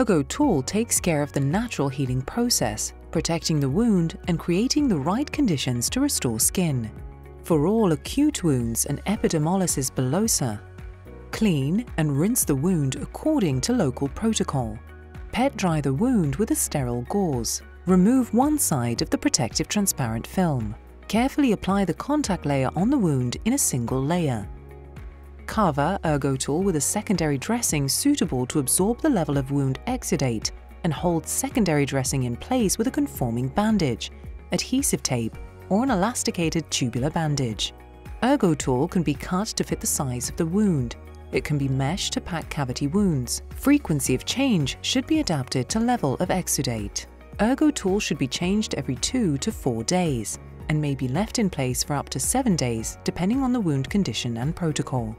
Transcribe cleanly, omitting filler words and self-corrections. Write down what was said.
Urgotul takes care of the natural healing process, protecting the wound and creating the right conditions to restore skin. For all acute wounds and epidermolysis bullosa, clean and rinse the wound according to local protocol. Pet dry the wound with a sterile gauze. Remove one side of the protective transparent film. Carefully apply the contact layer on the wound in a single layer. Cover Urgotul with a secondary dressing suitable to absorb the level of wound exudate and hold secondary dressing in place with a conforming bandage, adhesive tape, or an elasticated tubular bandage. Urgotul can be cut to fit the size of the wound. It can be meshed to pack cavity wounds. Frequency of change should be adapted to level of exudate. Urgotul should be changed every 2 to 4 days and may be left in place for up to 7 days depending on the wound condition and protocol.